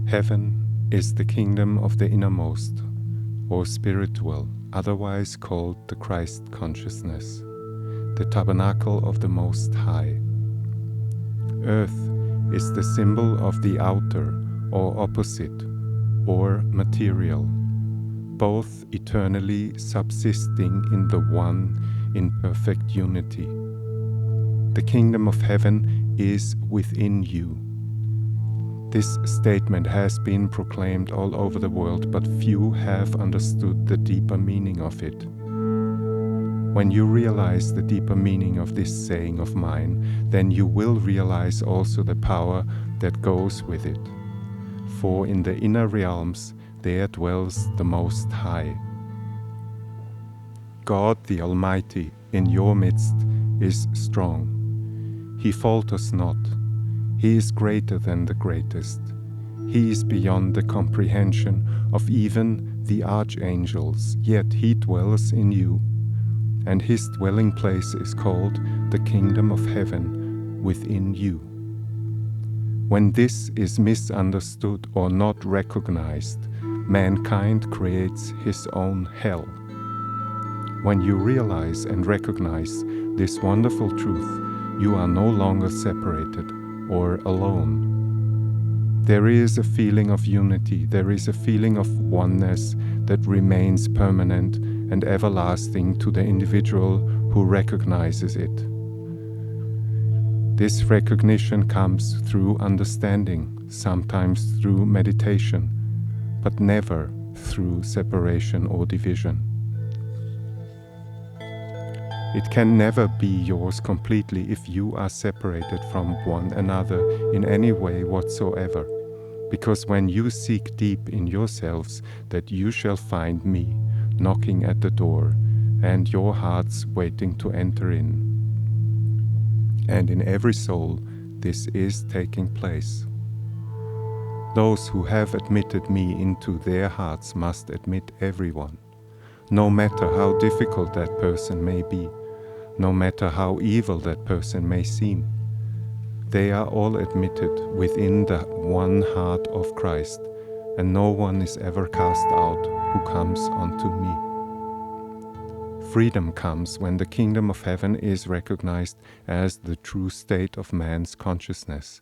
Heaven is the kingdom of the innermost, or spiritual, otherwise called the Christ consciousness, the tabernacle of the Most High. Earth is the symbol of the outer, or opposite, or material, both eternally subsisting in the one in perfect unity. The kingdom of heaven is within you. This statement has been proclaimed all over the world, but few have understood the deeper meaning of it. When you realize the deeper meaning of this saying of mine, then you will realize also the power that goes with it. For in the inner realms there dwells the Most High. God the Almighty in your midst is strong. He falters not. He is greater than the greatest. He is beyond the comprehension of even the archangels, yet he dwells in you, and his dwelling place is called the kingdom of heaven within you. When this is misunderstood or not recognized, mankind creates his own hell. When you realize and recognize this wonderful truth, you are no longer separated or alone. There is a feeling of unity, there is a feeling of oneness that remains permanent and everlasting to the individual who recognizes it. This recognition comes through understanding, sometimes through meditation, but never through separation or division. It can never be yours completely if you are separated from one another in any way whatsoever, because when you seek deep in yourselves, that you shall find me knocking at the door, and your hearts waiting to enter in. And in every soul this is taking place. Those who have admitted me into their hearts must admit everyone, no matter how difficult that person may be, no matter how evil that person may seem. They are all admitted within the one heart of Christ, and no one is ever cast out who comes unto me. Freedom comes when the kingdom of heaven is recognized as the true state of man's consciousness,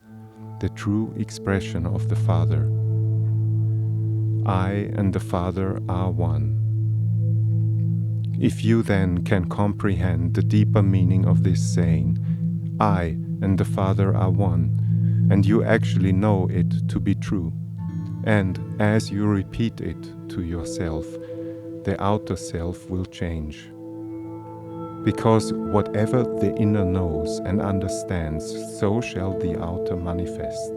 the true expression of the Father. I and the Father are one. If you then can comprehend the deeper meaning of this saying, I and the Father are one, and you actually know it to be true, and as you repeat it to yourself, the outer self will change. Because whatever the inner knows and understands, so shall the outer manifest.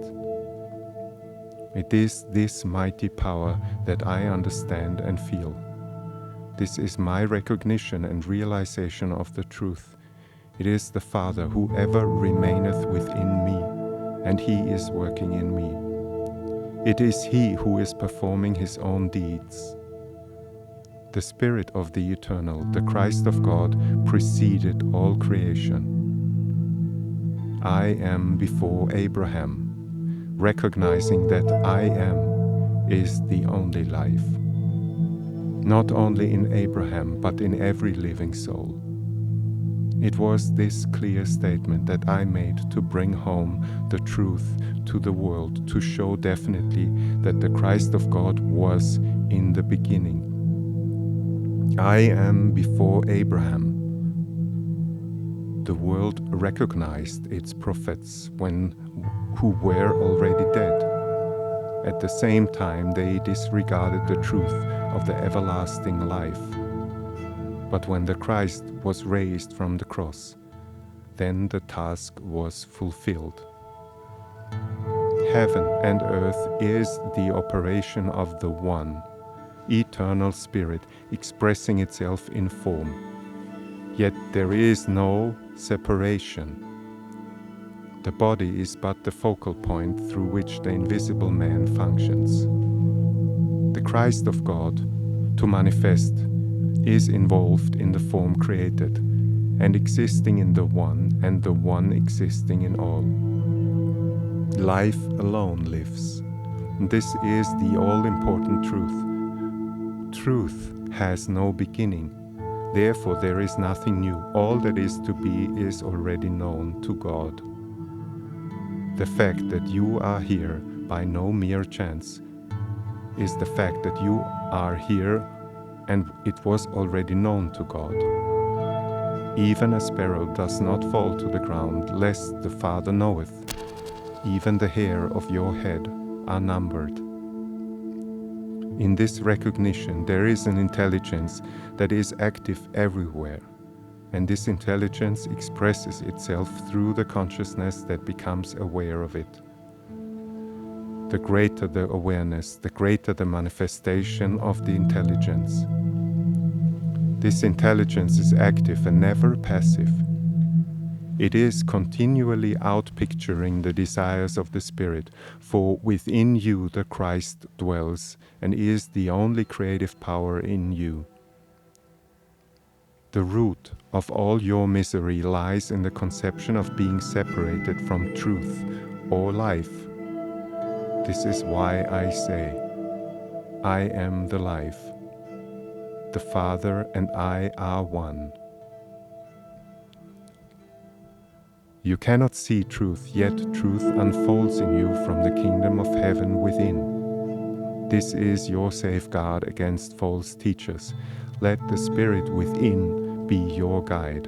It is this mighty power that I understand and feel. This is my recognition and realization of the truth. It is the Father who ever remaineth within me, and he is working in me. It is he who is performing his own deeds. The Spirit of the Eternal, the Christ of God, preceded all creation. I am before Abraham, recognizing that I am is the only life. Not only in Abraham, but in every living soul. It was this clear statement that I made to bring home the truth to the world, to show definitely that the Christ of God was in the beginning. I am before Abraham. The world recognized its prophets who were already dead. At the same time, they disregarded the truth of the everlasting life. But when the Christ was raised from the cross, then the task was fulfilled. Heaven and earth is the operation of the one, eternal Spirit expressing itself in form. Yet there is no separation. The body is but the focal point through which the invisible man functions. The Christ of God, to manifest, is involved in the form created, and existing in the one, and the one existing in all. Life alone lives. This is the all-important truth. Truth has no beginning. Therefore, there is nothing new. All that is to be is already known to God. The fact that you are here by no mere chance is the fact that you are here, and it was already known to God. Even a sparrow does not fall to the ground, lest the Father knoweth. Even the hair of your head are numbered. In this recognition, there is an intelligence that is active everywhere, and this intelligence expresses itself through the consciousness that becomes aware of it. The greater the awareness, the greater the manifestation of the intelligence. This intelligence is active and never passive. It is continually outpicturing the desires of the Spirit, for within you the Christ dwells and is the only creative power in you. The root of all your misery lies in the conception of being separated from truth or life. This is why I say, I am the life. The Father and I are one. You cannot see truth, yet truth unfolds in you from the kingdom of heaven within. This is your safeguard against false teachers. Let the Spirit within be your guide.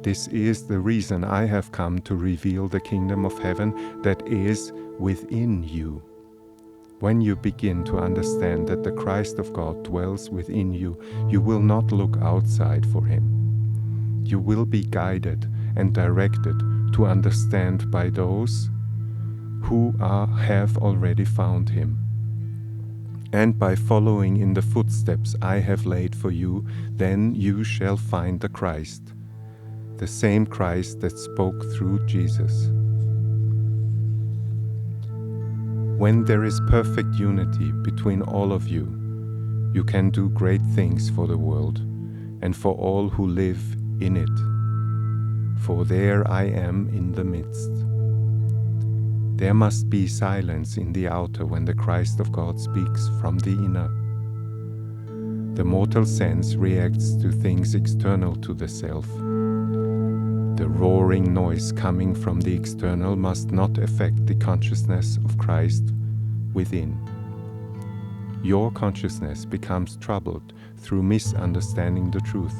This is the reason I have come to reveal the kingdom of heaven that is within you. When you begin to understand that the Christ of God dwells within you, you will not look outside for Him. You will be guided and directed to understand by those who have already found Him. And by following in the footsteps I have laid for you, then you shall find the Christ, the same Christ that spoke through Jesus. When there is perfect unity between all of you, you can do great things for the world and for all who live in it. For there I am in the midst. There must be silence in the outer when the Christ of God speaks from the inner. The mortal sense reacts to things external to the self. The roaring noise coming from the external must not affect the consciousness of Christ within. Your consciousness becomes troubled through misunderstanding the truth.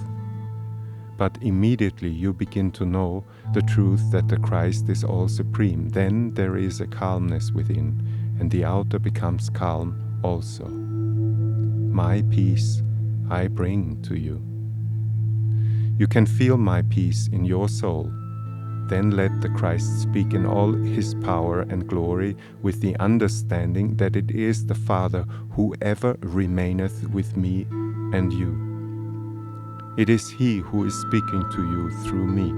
But immediately you begin to know the truth that the Christ is all supreme. Then there is a calmness within, and the outer becomes calm also. My peace I bring to you. You can feel my peace in your soul. Then let the Christ speak in all His power and glory with the understanding that it is the Father who ever remaineth with me and you. It is He who is speaking to you through me.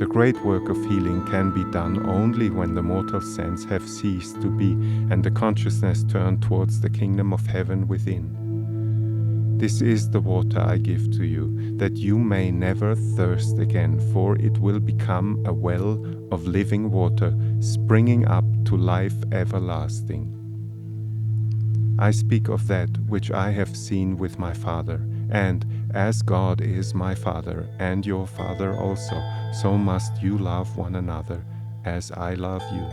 The great work of healing can be done only when the mortal sense have ceased to be and the consciousness turned towards the kingdom of heaven within. This is the water I give to you, that you may never thirst again, for it will become a well of living water, springing up to life everlasting. I speak of that which I have seen with my Father, and as God is my Father and your Father also, so must you love one another as I love you.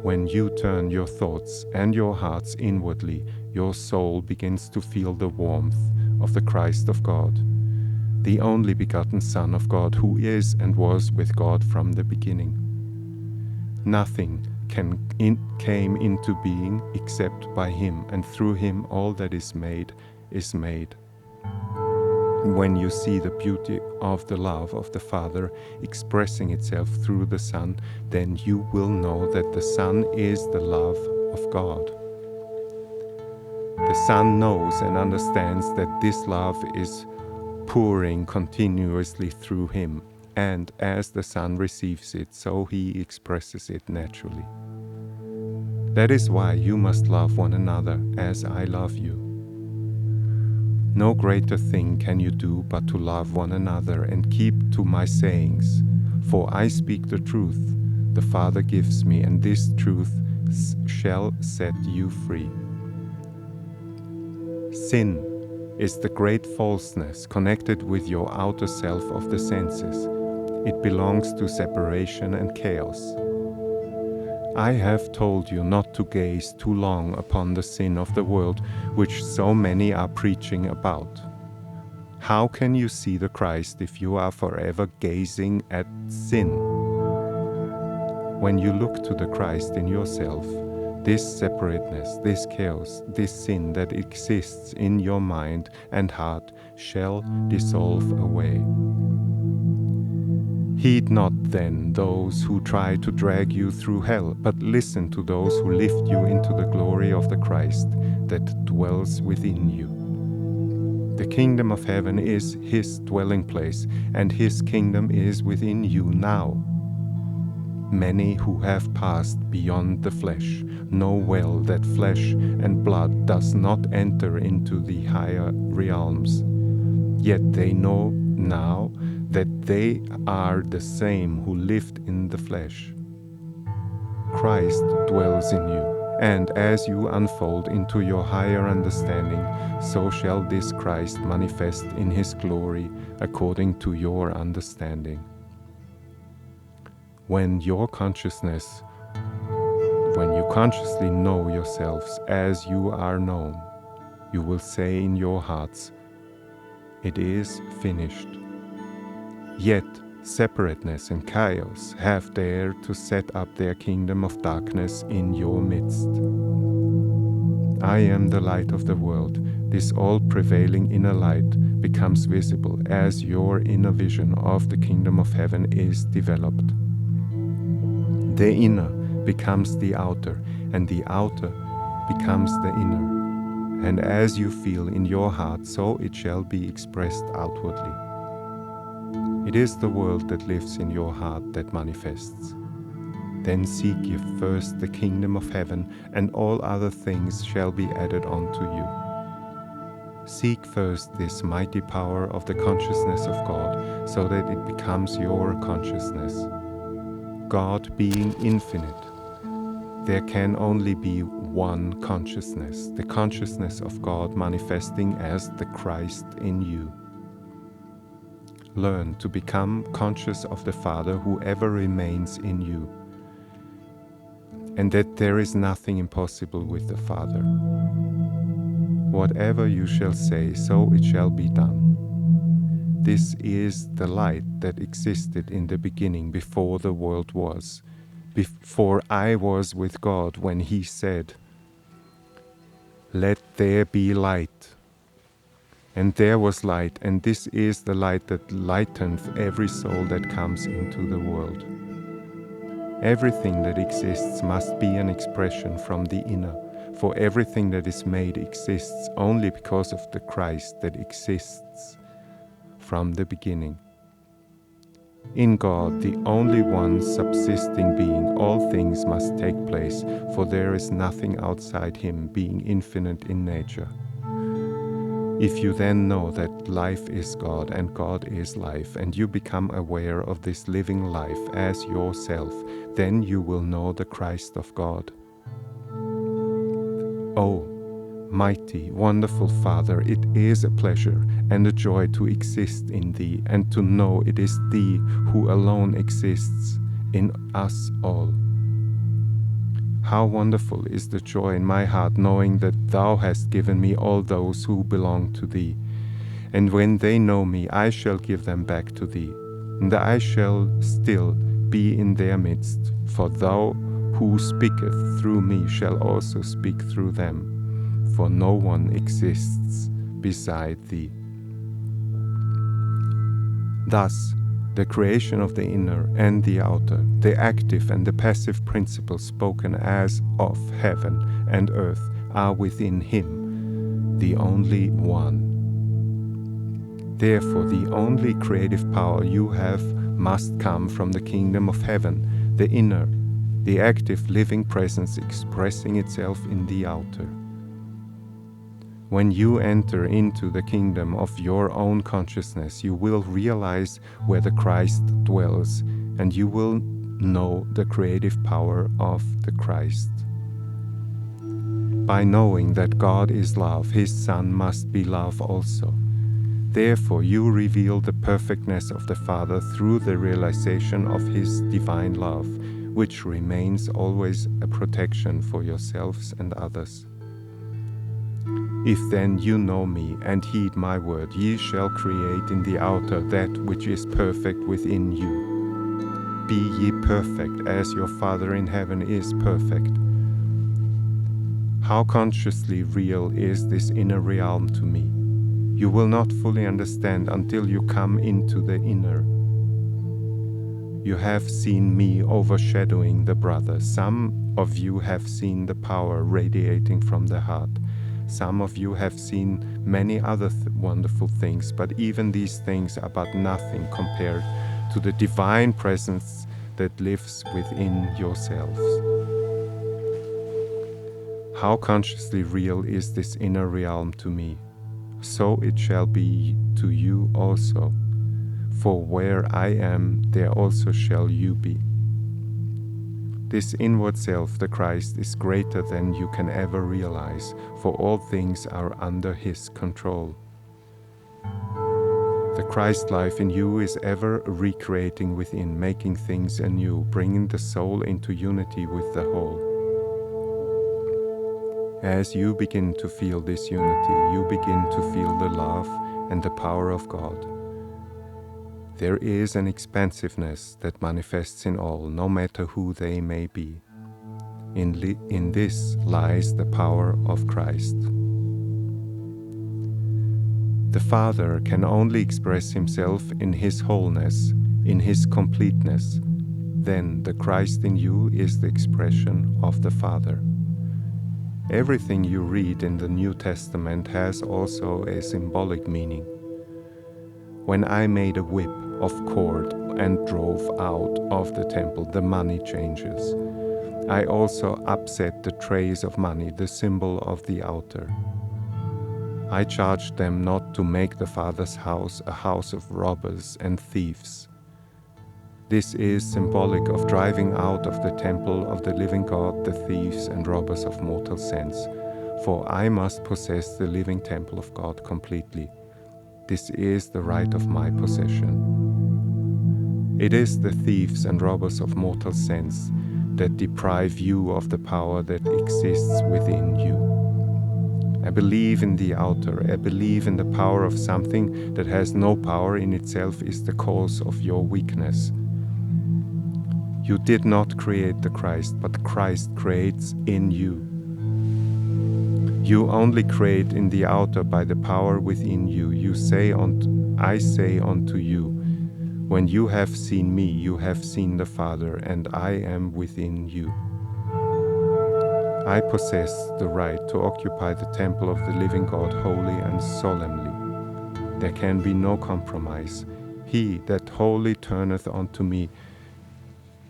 When you turn your thoughts and your hearts inwardly, your soul begins to feel the warmth of the Christ of God, the only begotten Son of God, who is and was with God from the beginning. Nothing came into being except by Him, and through Him all that is made is made. When you see the beauty of the love of the Father expressing itself through the Son, then you will know that the Son is the love of God. The Son knows and understands that this love is pouring continuously through Him, and as the Son receives it, so He expresses it naturally. That is why you must love one another as I love you. No greater thing can you do but to love one another and keep to my sayings, for I speak the truth. the Father gives me, and this truth shall set you free. Sin is the great falseness connected with your outer self of the senses. It belongs to separation and chaos. I have told you not to gaze too long upon the sin of the world, which so many are preaching about. How can you see the Christ if you are forever gazing at sin? When you look to the Christ in yourself, this separateness, this chaos, this sin that exists in your mind and heart shall dissolve away. Heed not then those who try to drag you through hell, but listen to those who lift you into the glory of the Christ that dwells within you. The kingdom of heaven is His dwelling place, and His kingdom is within you now. Many who have passed beyond the flesh know well that flesh and blood does not enter into the higher realms. Yet they know now that they are the same who lived in the flesh. Christ dwells in you, and as you unfold into your higher understanding, so shall this Christ manifest in His glory according to your understanding. When you consciously know yourselves as you are known, you will say in your hearts, "It is finished." Yet separateness and chaos have dared to set up their kingdom of darkness in your midst. I am the light of the world. This all-prevailing inner light becomes visible as your inner vision of the kingdom of heaven is developed. The inner becomes the outer, and the outer becomes the inner. And as you feel in your heart, so it shall be expressed outwardly. It is the world that lives in your heart that manifests. Then seek ye first the kingdom of heaven, and all other things shall be added unto you. Seek first this mighty power of the consciousness of God, so that it becomes your consciousness. God being infinite, there can only be one consciousness, the consciousness of God manifesting as the Christ in you. Learn to become conscious of the Father who ever remains in you, and that there is nothing impossible with the Father. Whatever you shall say, so it shall be done. This is the light that existed in the beginning before the world was, before I was with God when He said, "Let there be light." And there was light, and this is the light that lighteneth every soul that comes into the world. Everything that exists must be an expression from the inner, for everything that is made exists only because of the Christ that exists from the beginning. In God, the only one subsisting being, all things must take place, for there is nothing outside Him, being infinite in nature. If you then know that life is God and God is life, and you become aware of this living life as yourself, then you will know the Christ of God. Oh, mighty, wonderful Father, it is a pleasure and a joy to exist in Thee, and to know it is Thee who alone exists in us all. How wonderful is the joy in my heart, knowing that Thou hast given me all those who belong to Thee. And when they know me, I shall give them back to Thee, and I shall still be in their midst. For Thou who speaketh through me shall also speak through them, for no one exists beside Thee. Thus, the creation of the inner and the outer, the active and the passive principles spoken as of heaven and earth are within Him, the only one. Therefore, the only creative power you have must come from the kingdom of heaven, the inner, the active living presence expressing itself in the outer. When you enter into the kingdom of your own consciousness, you will realize where the Christ dwells, and you will know the creative power of the Christ. By knowing that God is love, His Son must be love also. Therefore, you reveal the perfectness of the Father through the realization of His divine love, which remains always a protection for yourselves and others. If then you know me and heed my word, ye shall create in the outer that which is perfect within you. Be ye perfect as your Father in heaven is perfect. How consciously real is this inner realm to me? You will not fully understand until you come into the inner. You have seen me overshadowing the brother. Some of you have seen the power radiating from the heart. Some of you have seen many other wonderful things, but even these things are but nothing compared to the divine presence that lives within yourselves. How consciously real is this inner realm to me? So it shall be to you also. For where I am, there also shall you be. This inward self, the Christ, is greater than you can ever realize, for all things are under His control. The Christ life in you is ever recreating within, making things anew, bringing the soul into unity with the whole. As you begin to feel this unity, you begin to feel the love and the power of God. There is an expansiveness that manifests in all, no matter who they may be. In this lies the power of Christ. The Father can only express Himself in His wholeness, in His completeness. Then the Christ in you is the expression of the Father. Everything you read in the New Testament has also a symbolic meaning. When I made a whip of cord and drove out of the temple the money changers, I also upset the trays of money, the symbol of the altar. I charged them not to make the Father's house a house of robbers and thieves. This is symbolic of driving out of the temple of the living God the thieves and robbers of mortal sense, for I must possess the living temple of God completely. This is the right of my possession. It is the thieves and robbers of mortal sense that deprive you of the power that exists within you. I believe in the outer. I believe in the power of something that has no power in itself is the cause of your weakness. You did not create the Christ, but Christ creates in you. You only create in the outer by the power within you. I say unto you, when you have seen me, you have seen the Father, and I am within you. I possess the right to occupy the temple of the living God wholly and solemnly. There can be no compromise. He that wholly turneth unto me,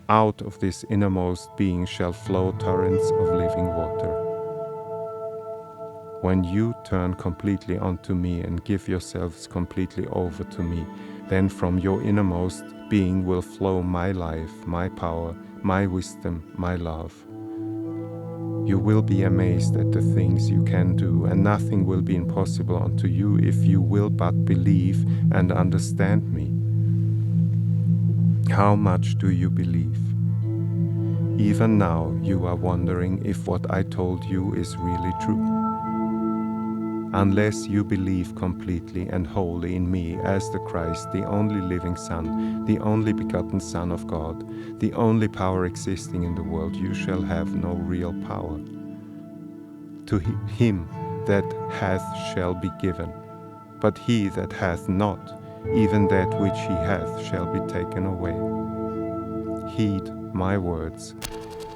out of this innermost being shall flow torrents of living water. When you turn completely unto me and give yourselves completely over to me, then from your innermost being will flow my life, my power, my wisdom, my love. You will be amazed at the things you can do, and nothing will be impossible unto you if you will but believe and understand me. How much do you believe? Even now you are wondering if what I told you is really true. Unless you believe completely and wholly in me as the Christ, the only living Son, the only begotten Son of God, the only power existing in the world, you shall have no real power. To him that hath shall be given, but he that hath not, even that which he hath shall be taken away. Heed my words,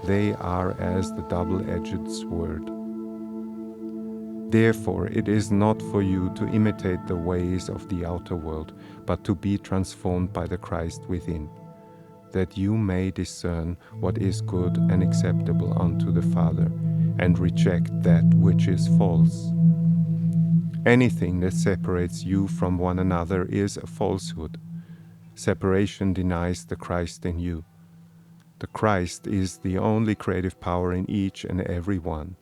they are as the double-edged sword. Therefore it is not for you to imitate the ways of the outer world, but to be transformed by the Christ within, that you may discern what is good and acceptable unto the Father, and reject that which is false. Anything that separates you from one another is a falsehood. Separation denies the Christ in you. The Christ is the only creative power in each and every one.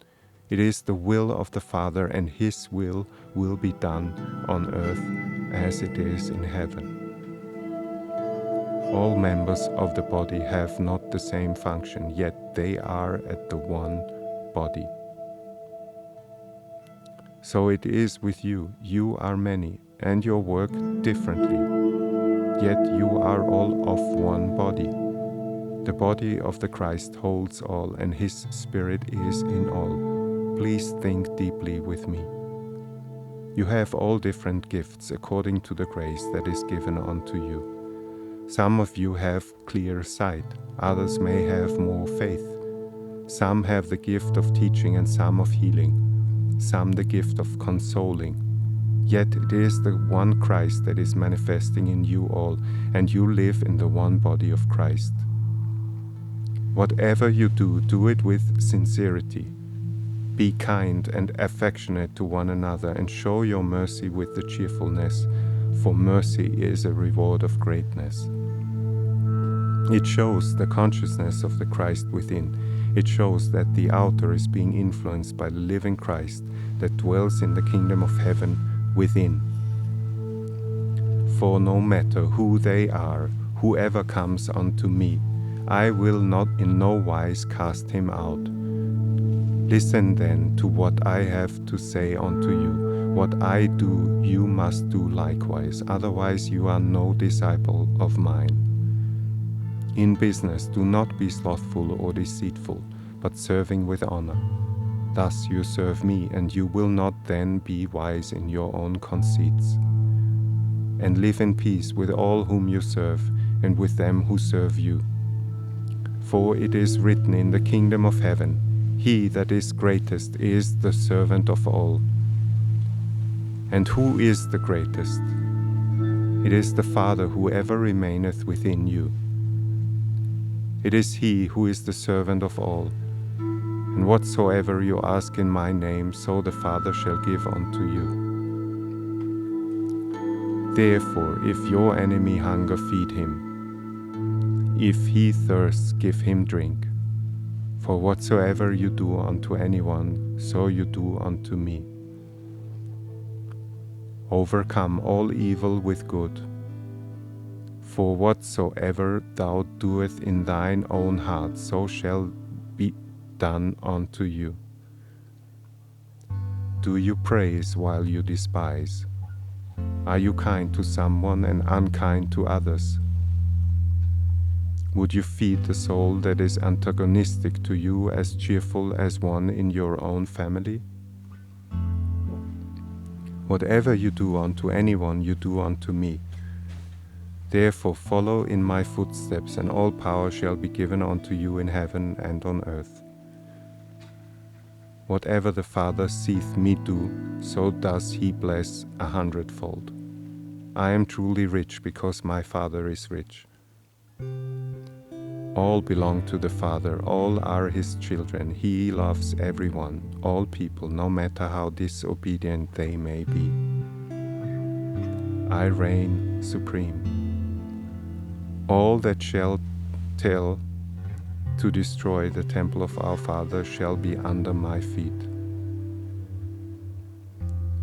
It is the will of the Father, and His will be done on earth as it is in heaven. All members of the body have not the same function, yet they are at the one body. So it is with you. You are many, and your work differently, yet you are all of one body. The body of the Christ holds all, and His Spirit is in all. Please think deeply with me. You have all different gifts according to the grace that is given unto you. Some of you have clear sight, others may have more faith. Some have the gift of teaching and some of healing, some the gift of consoling. Yet it is the one Christ that is manifesting in you all, and you live in the one body of Christ. Whatever you do, do it with sincerity. Be kind and affectionate to one another, and show your mercy with the cheerfulness, for mercy is a reward of greatness. It shows the consciousness of the Christ within. It shows that the outer is being influenced by the living Christ that dwells in the kingdom of heaven within. For no matter who they are, whoever comes unto me, I will not in no wise cast him out. Listen then to what I have to say unto you. What I do, you must do likewise, otherwise you are no disciple of mine. In business, do not be slothful or deceitful, but serving with honor. Thus you serve me, and you will not then be wise in your own conceits. And live in peace with all whom you serve, and with them who serve you. For it is written in the kingdom of heaven, He that is greatest is the servant of all. And who is the greatest? It is the Father who ever remaineth within you. It is He who is the servant of all. And whatsoever you ask in my name, so the Father shall give unto you. Therefore, if your enemy hunger, feed him. If he thirsts, give him drink. For whatsoever you do unto anyone, so you do unto me. Overcome all evil with good. For whatsoever thou doest in thine own heart, so shall be done unto you. Do you praise while you despise? Are you kind to someone and unkind to others? Would you feed the soul that is antagonistic to you as cheerful as one in your own family? Whatever you do unto anyone, you do unto me. Therefore follow in my footsteps, and all power shall be given unto you in heaven and on earth. Whatever the Father seeth me do, so does he bless 100-fold. I am truly rich because my Father is rich. All belong to the Father, all are his children. He loves everyone, all people, no matter how disobedient they may be. I reign supreme. All that shall tell to destroy the temple of our Father shall be under my feet.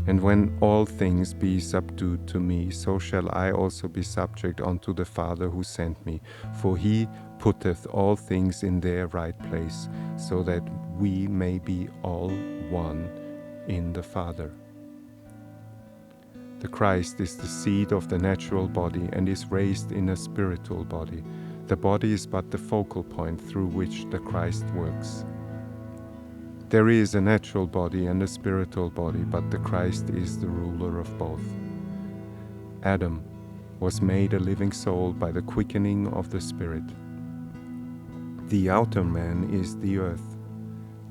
And when all things be subdued to me, so shall I also be subject unto the Father who sent me. For he putteth all things in their right place, so that we may be all one in the Father. The Christ is the seed of the natural body and is raised in a spiritual body. The body is but the focal point through which the Christ works. There is a natural body and a spiritual body, but the Christ is the ruler of both. Adam was made a living soul by the quickening of the Spirit. The outer man is the earth.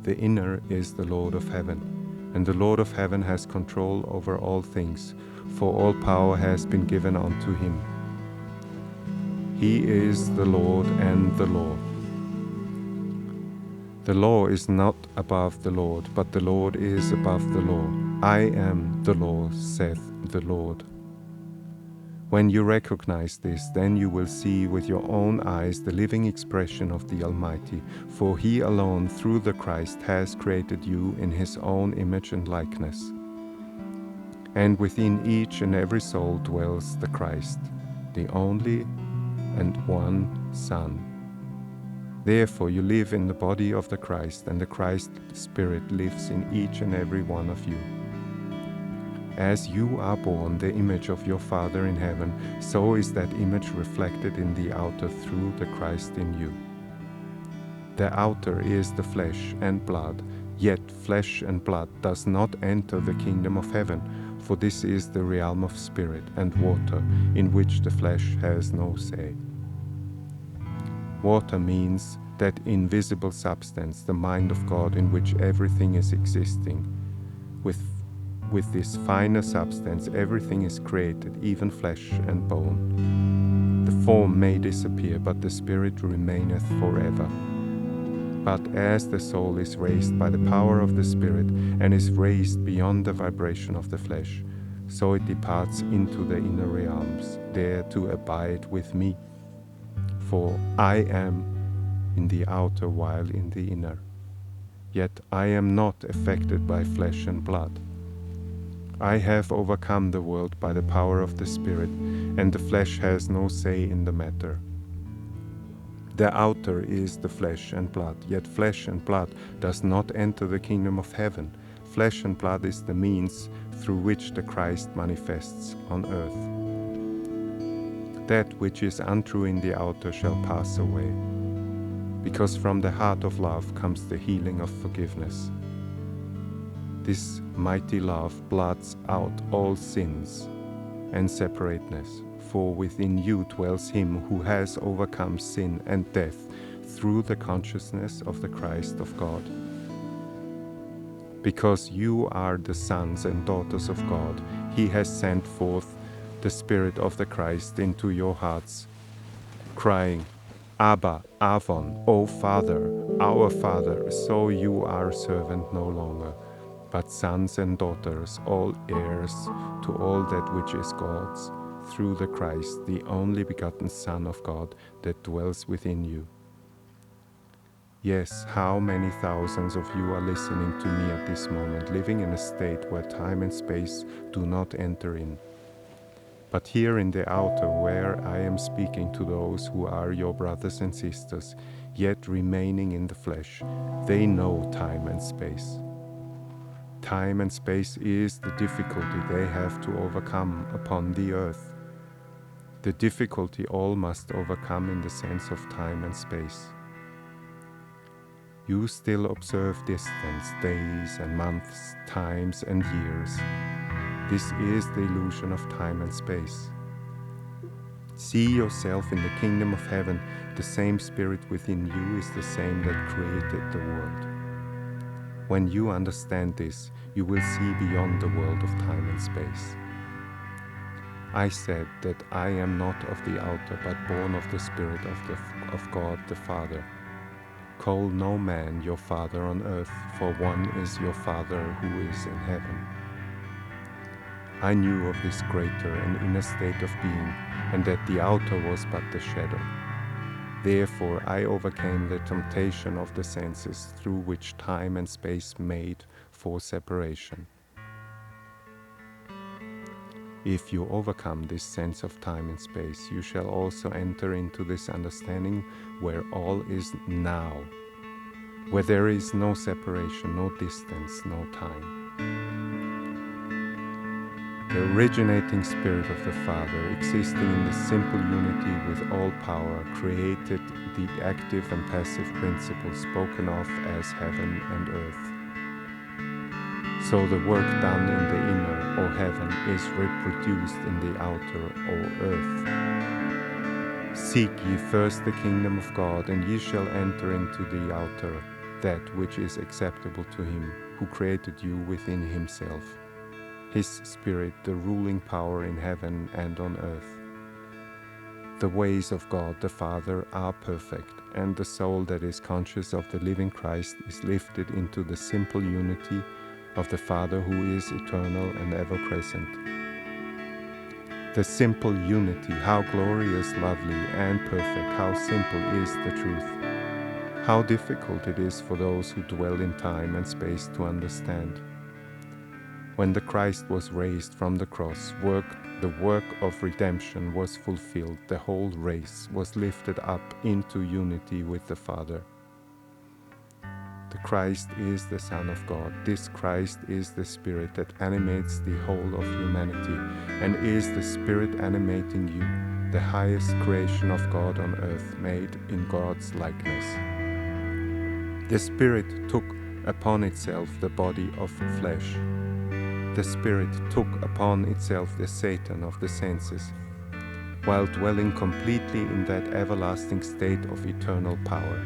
The inner is the Lord of heaven. And the Lord of heaven has control over all things, for all power has been given unto him. He is the Lord and the law. The law is not above the Lord, but the Lord is above the law. I am the law, saith the Lord. When you recognize this, then you will see with your own eyes the living expression of the Almighty, for He alone, through the Christ, has created you in His own image and likeness. And within each and every soul dwells the Christ, the only and one Son. Therefore you live in the body of the Christ, and the Christ Spirit lives in each and every one of you. As you are born the image of your Father in heaven, so is that image reflected in the outer through the Christ in you. The outer is the flesh and blood, yet flesh and blood does not enter the kingdom of heaven, for this is the realm of spirit and water, in which the flesh has no say. Water means that invisible substance, the mind of God, in which everything is existing. With this finer substance, everything is created, even flesh and bone. The form may disappear, but the spirit remaineth forever. But as the soul is raised by the power of the Spirit, and is raised beyond the vibration of the flesh, so it departs into the inner realms, there to abide with me. For I am in the outer while in the inner. Yet I am not affected by flesh and blood. I have overcome the world by the power of the Spirit, and the flesh has no say in the matter. The outer is the flesh and blood, yet flesh and blood does not enter the kingdom of heaven. Flesh and blood is the means through which the Christ manifests on earth. That which is untrue in the outer shall pass away, because from the heart of love comes the healing of forgiveness. This mighty love blots out all sins and separateness, for within you dwells Him who has overcome sin and death through the consciousness of the Christ of God. Because you are the sons and daughters of God, He has sent forth the Spirit of the Christ into your hearts, crying, Abba, Avon, O Father, our Father. So you are servant no longer, but sons and daughters, all heirs to all that which is God's, through the Christ, the only begotten Son of God, that dwells within you. Yes, how many thousands of you are listening to me at this moment, living in a state where time and space do not enter in. But here in the outer, where I am speaking to those who are your brothers and sisters, yet remaining in the flesh, they know time and space. Time and space is the difficulty they have to overcome upon the earth. The difficulty all must overcome in the sense of time and space. You still observe distance, days and months, times and years. This is the illusion of time and space. See yourself in the kingdom of heaven. The same Spirit within you is the same that created the world. When you understand this, you will see beyond the world of time and space. I said that I am not of the outer, but born of the Spirit of God the Father. Call no man your father on earth, for one is your Father who is in heaven. I knew of this greater and inner state of being, and that the outer was but the shadow. Therefore I overcame the temptation of the senses through which time and space made for separation. If you overcome this sense of time and space, you shall also enter into this understanding where all is now, where there is no separation, no distance, no time. The originating Spirit of the Father, existing in the simple unity with all power, created the active and passive principles spoken of as heaven and earth. So the work done in the inner, or heaven, is reproduced in the outer, or earth. Seek ye first the kingdom of God, and ye shall enter into the outer, that which is acceptable to Him, who created you within Himself. His Spirit, the ruling power in heaven and on earth. The ways of God the Father are perfect, and the soul that is conscious of the living Christ is lifted into the simple unity of the Father who is eternal and ever-present. The simple unity, how glorious, lovely, and perfect, how simple is the truth. How difficult it is for those who dwell in time and space to understand. When the Christ was raised from the cross, the work of redemption was fulfilled. The whole race was lifted up into unity with the Father. The Christ is the Son of God. This Christ is the Spirit that animates the whole of humanity and is the Spirit animating you, the highest creation of God on earth, made in God's likeness. The Spirit took upon itself the body of flesh. The Spirit took upon itself the Satan of the senses, while dwelling completely in that everlasting state of eternal power.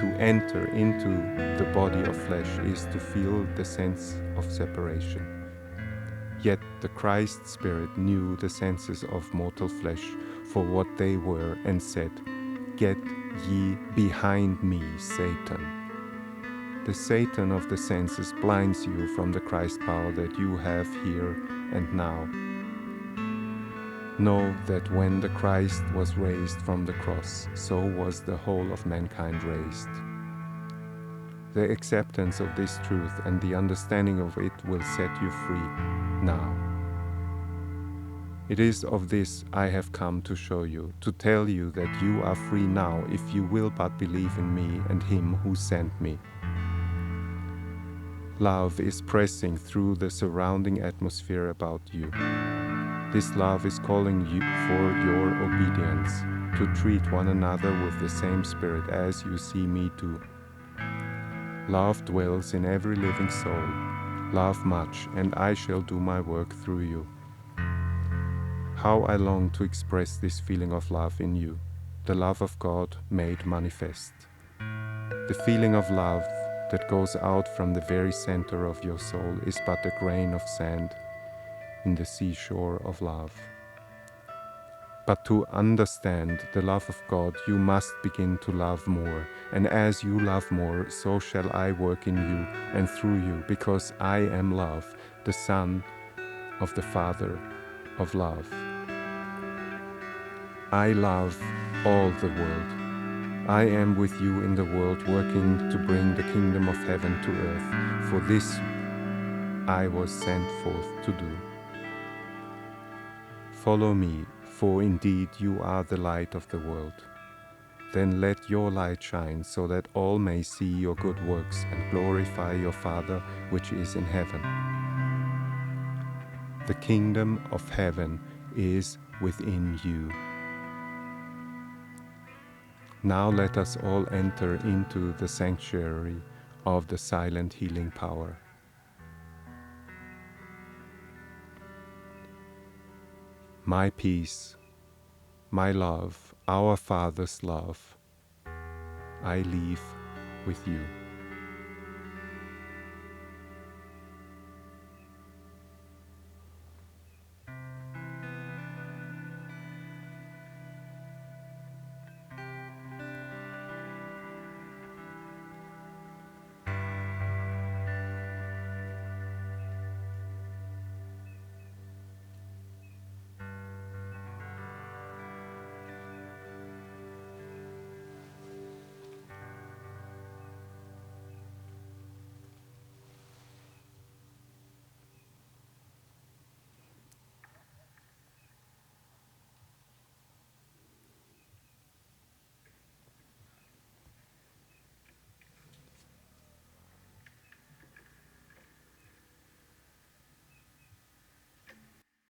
To enter into the body of flesh is to feel the sense of separation. Yet the Christ Spirit knew the senses of mortal flesh for what they were and said, "Get ye behind me, Satan." The Satan of the senses blinds you from the Christ power that you have here and now. Know that when the Christ was raised from the cross, so was the whole of mankind raised. The acceptance of this truth and the understanding of it will set you free now. It is of this I have come to show you, to tell you that you are free now if you will but believe in me and him who sent me. Love is pressing through the surrounding atmosphere about you. This love is calling you for your obedience, to treat one another with the same spirit as you see me do. Love dwells in every living soul. Love much, and I shall do my work through you. How I long to express this feeling of love in you, the love of God made manifest. The feeling of love that goes out from the very center of your soul is but a grain of sand in the seashore of love. But to understand the love of God, you must begin to love more. And as you love more, so shall I work in you and through you, because I am love, the Son of the Father of love. I love all the world. I am with you in the world, working to bring the kingdom of heaven to earth. For this I was sent forth to do. Follow me, for indeed you are the light of the world. Then let your light shine, so that all may see your good works and glorify your Father which is in heaven. The kingdom of heaven is within you. Now let us all enter into the sanctuary of the silent healing power. My peace, my love, our Father's love, I leave with you.